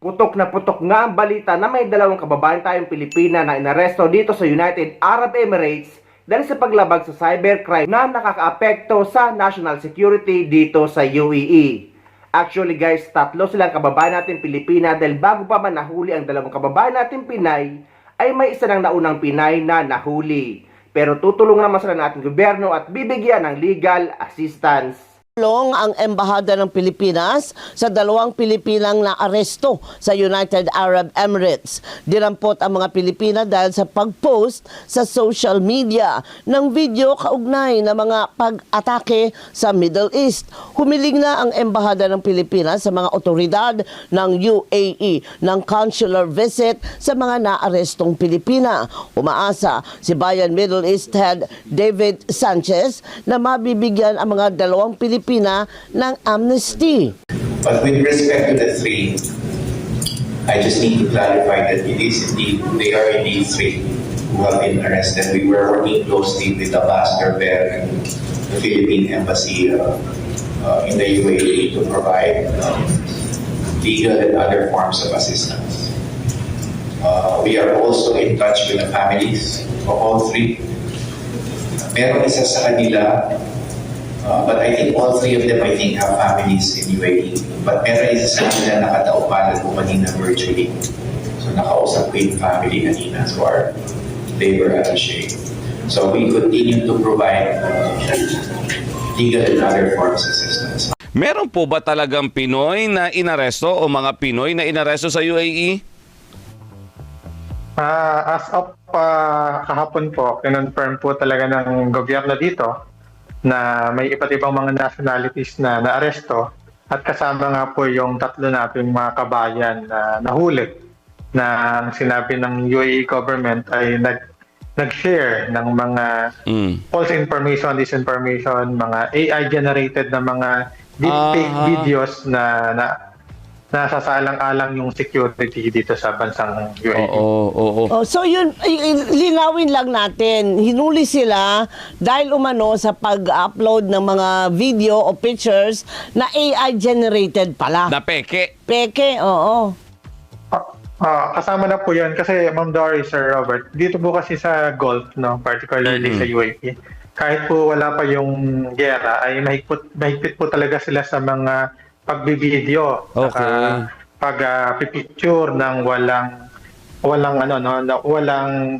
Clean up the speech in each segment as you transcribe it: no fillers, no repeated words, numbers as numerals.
Putok na putok nga ang balita na may dalawang kababayan tayong Pilipina na inaresto dito sa United Arab Emirates dahil sa paglabag sa cybercrime na nakakaapekto sa national security dito sa UAE. Actually guys, tatlo silang kababayan natin Pilipina dahil bago pa man nahuli ang dalawang kababayan natin Pinay, ay may isa ng naunang Pinay na nahuli. Pero tutulong naman sila ng ating gobyerno at bibigyan ng legal assistance. Tulong ang Embahada ng Pilipinas sa dalawang Pilipinang naaresto sa United Arab Emirates. Dinampot ang mga Pilipina dahil sa pag-post sa social media ng video kaugnay na mga pag-atake sa Middle East. Humiling na ang Embahada ng Pilipinas sa mga otoridad ng UAE ng consular visit sa mga naarestong Pilipina. Umaasa si Bayan Middle East Head David Sanchez na mabibigyan ang mga dalawang Pilipina ng amnesty. But with respect to the three, I just need to clarify that it is indeed, they are indeed three who have been arrested. We were working closely with Ambassador Bear and the Philippine Embassy in the UAE to provide legal and other forms of assistance. We are also in touch with the families of all three. Meron isa sa kanila, but I think all three of them, have families in UAE. But meron isa sa kanila nakataupalan po kanina virtually. So nakausap ko yung family kanina. So they were ashamed. So we continue to provide legal and other forms of assistance. Meron po ba talagang Pinoy na inaresto o mga Pinoy na inaresto sa UAE? As of kahapon po, kinonfirm po talaga ng gobyerno dito na may iba't ibang mga nationalities na naaresto at kasama nga po yung tatlo nating mga kabayan na nahuli na ang sinabi ng UAE government ay nag-share ng mga false information, disinformation, mga AI-generated na mga deepfake videos na nasasalang-alang yung security dito sa bansang UAE. So yun, linawin lang natin. Hinuli sila dahil umano sa pag-upload ng mga video o pictures na AI-generated pala. Na peke? Peke, oo. Kasama na po yun kasi Ma'am Doris, Sir Robert, dito po kasi sa Gulf, no, particularly sa UAE, kahit po wala pa yung gera, ay mahigpit po talaga sila sa mga pagbibideo, pag-picture ng walang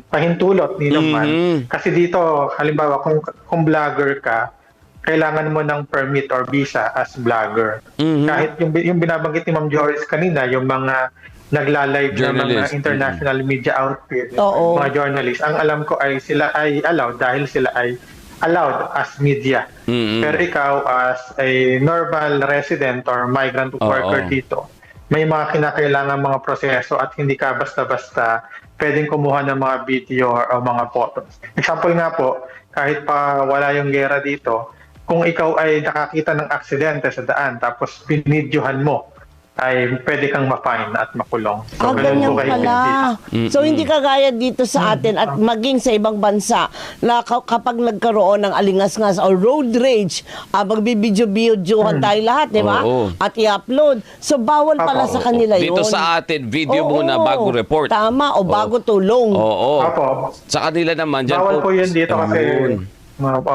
pahintulot ni naman. Kasi dito, halimbawa, kung vlogger ka, kailangan mo ng permit or visa as vlogger. Kahit yung binabanggit ni Ma'am Joris kanina, yung mga nagla-live na mga international media outfit, mga journalists, ang alam ko ay sila ay allowed dahil sila ay allowed as media. Pero ikaw as a normal resident or migrant worker dito, may mga kinakailangan mga proseso at hindi ka basta-basta pwedeng kumuha ng mga video o mga photos. Example nga po, kahit pa wala yung gera dito, kung ikaw ay nakakita ng aksidente sa daan tapos binidyohan mo, ay pwede kang ma-fine at makulong. So, ganyan pala. So, hindi kagaya dito sa atin at maging sa ibang bansa na kapag nagkaroon ng alingas-ngas o road rage, magbibidyo-bidyohan tayo lahat, di ba? At i-upload. So, bawal pala sa kanila yun. Dito sa atin, video muna bago report. Tama, o bago tulong. Sa kanila naman, dyan bawal po yun dito kasi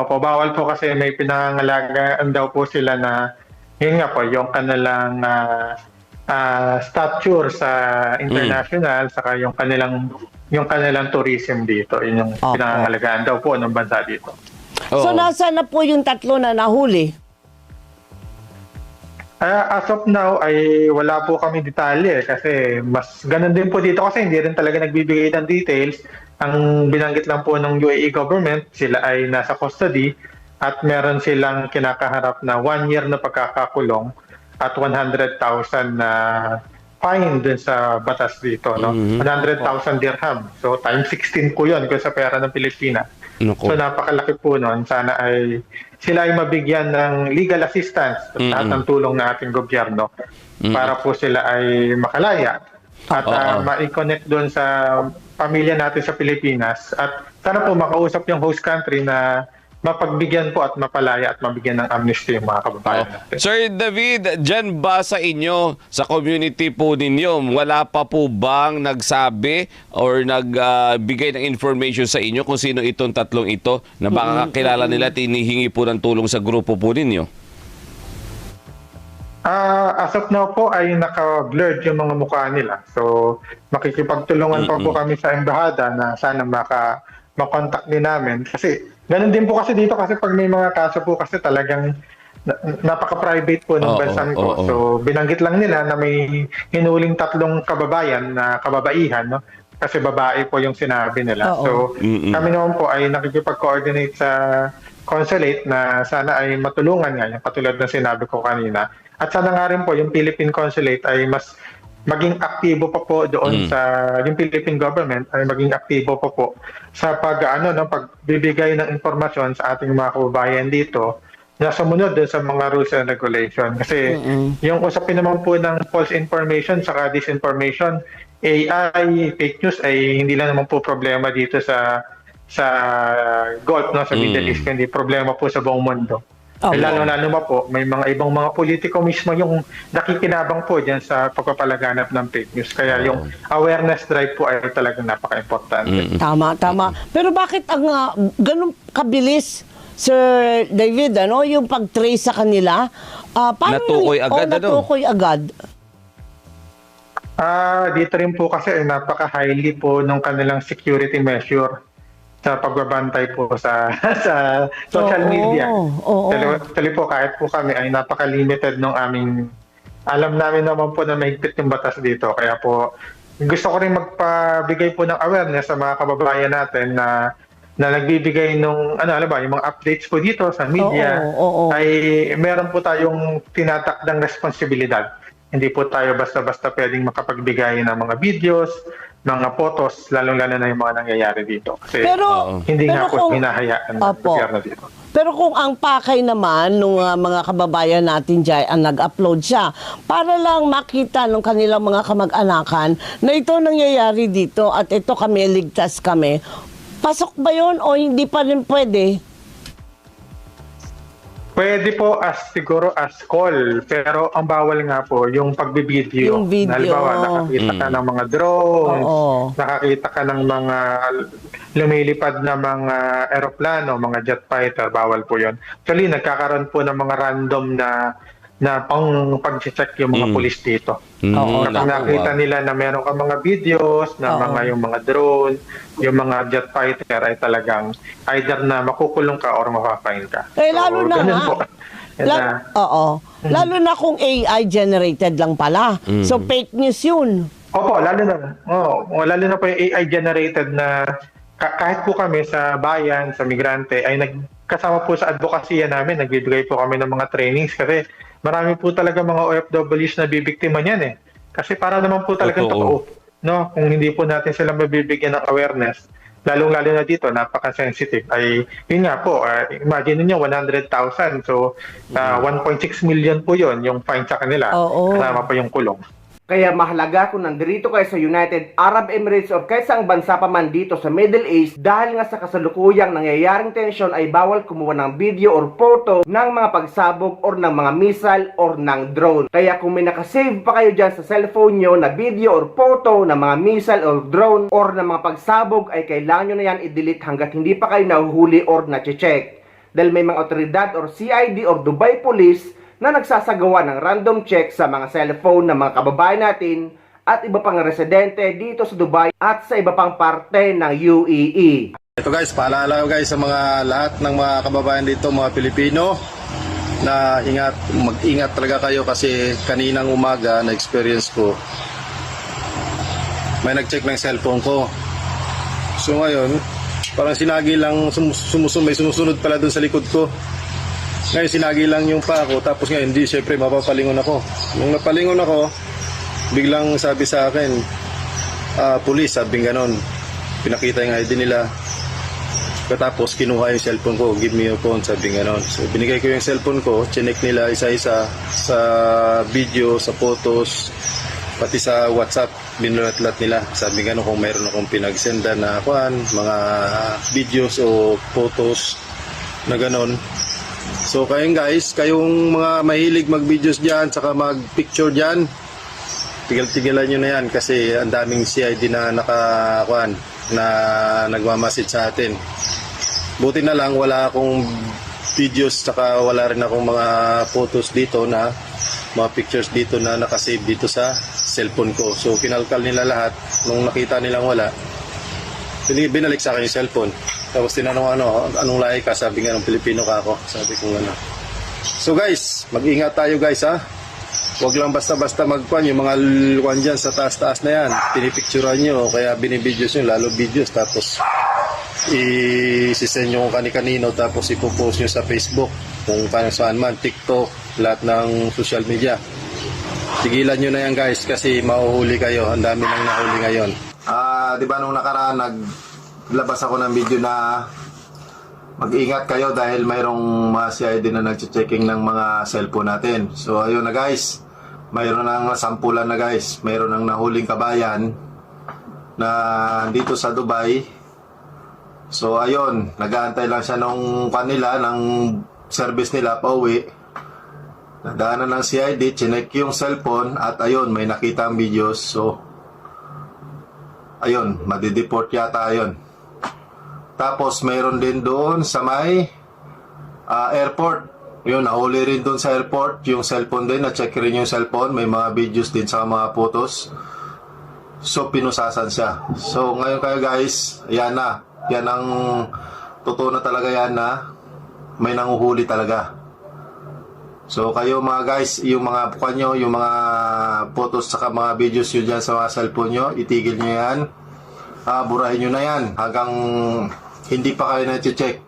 bawal po kasi may pinangalagaan daw po sila na yun nga po, yung kanilang stature sa international saka yung kanilang tourism dito. Yun yung pinangalagaan daw po ng bansa dito. So, nasaan na po yung tatlo na nahuli? As of now, ay wala po kami detalye kasi mas ganun din po dito kasi hindi rin talaga nagbibigay ng details. Ang binanggit lang po ng UAE government, sila ay nasa custody at meron silang kinakaharap na 1 year na pagkakakulong at 100,000 na fine dun sa batas dito. No? 100,000 dirham. So, times 16 po yun kung sa pera ng Pilipinas. So, napakalaki po nun. Sana ay sila ay mabigyan ng legal assistance at ng tulong ng ating gobyerno para po sila ay makalaya at ma-connect doon sa pamilya natin sa Pilipinas at sana po makausap yung host country na mapagbigyan po at mapalaya at mabigyan ng amnesty yung mga kababayan natin. Sir David, dyan ba sa inyo, sa community po ninyo, wala pa po bang nagsabi or nagbigay ng information sa inyo kung sino itong tatlong ito na baka kakilala nila at hinihingi po ng tulong sa grupo po ninyo? As of now po ay naka-blurred yung mga mukha nila. So makikipagtulungan pa po kami sa embahada na sana makontak din namin. Kasi ganun din po kasi dito kasi pag may mga kaso po kasi talagang napaka-private po ng bansa ko. So binanggit lang nila na may hinuling tatlong kababayan na kababaihan, no? Kasi babae po yung sinabi nila. So kami naman po ay nakikipag-coordinate sa consulate na sana ay matulungan nga yung katulad ng sinabi ko kanina. At sana nga rin po yung Philippine Consulate ay mas maging aktibo pa po doon sa yung Philippine government ay maging aktibo pa po sa pagbibigay ng impormasyon sa ating mga kababayan dito na sumunod doon sa mga rules and regulation. Kasi yung usapin naman po ng false information saka disinformation, AI, fake news ay hindi lang naman po problema dito sa Gulf, no, sa Middle East, hindi problema po sa buong mundo. Lalo-lalo pa po, may mga ibang mga politiko mismo yung nakikinabang po dyan sa pagpapalaganap ng fake news. Kaya yung awareness drive po ay talagang napaka-importante. Tama. Pero bakit ang ganun kabilis, Sir David, yung pag-trace sa kanila? Natukoy agad, natukoy agad. Dito rin po kasi napaka-highly po ng kanilang security measure sa pagbabantay po sa social media. Actually po, kahit po kami ay napaka-limited ng aming, alam namin naman po na mahigpit yung batas dito. Kaya po, gusto ko rin magpabigay po ng awareness sa mga kababayan natin na nagbibigay nung, yung mga updates po dito sa media, ay meron po tayong tinatakdang responsibilidad. Hindi po tayo basta-basta pwedeng makapagbigay ng mga videos, mga photos, lalong-lalo na yung mga nangyayari dito. Kasi hindi nga po hinahayaan na dito. Pero kung ang pakay naman ng mga kababayan natin dyan ang nag-upload siya, para lang makita ng kanilang mga kamag-anakan na ito nangyayari dito at ito kami, ligtas kami, pasok ba yun o hindi pa rin pwede? Pwede po siguro as call, pero ang bawal nga po yung pagbibideo. Yung video. Halimbawa, nakakita ka ng mga drones, nakakita ka ng mga lumilipad na mga eroplano, mga jet fighter, bawal po yun. Actually, nagkakaroon po ng mga random na pang pag-check yung mga pulis dito. Kapag nakita nila na meron ka mga videos, na yung mga drone, yung mga jet fighter ay talagang either na makukulong ka or mapapine ka. Lalo na nga. Lalo na kung AI generated lang pala. So fake news yun. Opo, lalo na po yung AI generated na kahit po kami sa bayan, sa migrante, ay kasama po sa advokasya namin, nagbibigay po kami ng mga trainings kasi marami po talaga mga OFWs na bibiktima niyan eh. Kasi para naman po talagang totoo. No? Kung hindi po natin sila mabibigyan ng awareness, lalong-lalo na dito, napaka-sensitive. Ay, yun nga po, imagine niyo 100,000. So, 1.6 million po yun, yung fine sa kanila. Kasama pa yung kulong. Kaya mahalaga kung nandirito kayo sa United Arab Emirates o kahit saang bansa pa man dito sa Middle East, dahil nga sa kasalukuyang nangyayaring tensyon ay bawal kumuha ng video or photo ng mga pagsabog or ng mga missile or ng drone. Kaya kung may nakasave pa kayo dyan sa cellphone nyo na video or photo ng mga missile or drone or ng mga pagsabog, ay kailangan nyo na yan i-delete hanggat hindi pa kayo nahuhuli or na-check. Dahil may mga otoridad or CID or Dubai Police na nagsasagawa ng random check sa mga cellphone ng mga kababayan natin at iba pang residente dito sa Dubai at sa iba pang parte ng UAE. Ito guys, paalala ko guys sa mga lahat ng mga kababayan dito, mga Pilipino, na mag-ingat talaga kayo kasi kaninang umaga na-experience ko, may nag-check ng cellphone ko. So ngayon, parang sinagi lang, may sumusunod pala dun sa likod ko. Ngayon sinagi lang yung pa ako, tapos ngayon hindi, syempre mapapalingon ako. Nung napalingon ako, biglang sabi sa akin, police, sabing ganon. Pinakita yung ID nila. Tapos kinuha yung cellphone ko, give me your phone, sabing ganon. So binigay ko yung cellphone ko, chinek nila isa-isa sa video, sa photos, pati sa WhatsApp, binulat-lat nila. Sabi ganon kung mayroon akong pinagsenda na mga videos o photos na ganon. So kayong guys, kayong mga mahilig mag-videos dyan, saka mag-picture dyan, tigil-tigilan nyo na yan kasi ang daming CID na nakakuan, na nagmamasid sa atin. Buti na lang wala akong videos, saka wala rin akong mga photos dito na, mga pictures dito na nakasave dito sa cellphone ko. So kinalkal nila lahat, nung nakita nilang wala, binalik sa akin yung cellphone. Tapos tinanong anong lahi ka? Sabi nga ng Pilipino ka ako. Sabi ko ano. So guys, mag-ingat tayo guys ha. Huwag lang basta-basta magkuhan. Yung mga lukuhan dyan sa taas-taas na yan, pinipicturan nyo, kaya binivideos nyo, lalo videos. Tapos i-send nyo kung kani-kanino, tapos ipopost nyo sa Facebook, kung saan man, TikTok, lahat ng social media. Tigilan nyo na yan guys, kasi mauhuli kayo. Ang dami nang nahuli ngayon. Di ba nung nakaraan, naglabas ako ng video na mag-ingat kayo dahil mayroong mga CID na nag-checking ng mga cellphone natin. So ayun na guys, mayroon ng sampulan na guys, mayroon ng nahuling kabayan na dito sa Dubai. So ayun, nag-aantay lang siya nung kanila, ng service nila pauwi. Nadaanan ng CID, chinek yung cellphone at ayun, may nakita ang videos. So ayun, madideport yata ayun. Tapos mayroon din doon sa may airport. Yun, nahuli rin doon sa airport yung cellphone din, na-check rin yung cellphone, may mga videos din sa mga photos. So pinusasan siya. So ngayon kayo guys, yan na. Yan ang totoo na talaga yan na may nanguhuli talaga. So kayo mga guys, yung mga bukan nyo, yung mga photos saka mga videos yun dyan sa mga cellphone nyo, itigil nyo yan. Burahin nyo na yan hanggang hindi pa kayo na-check.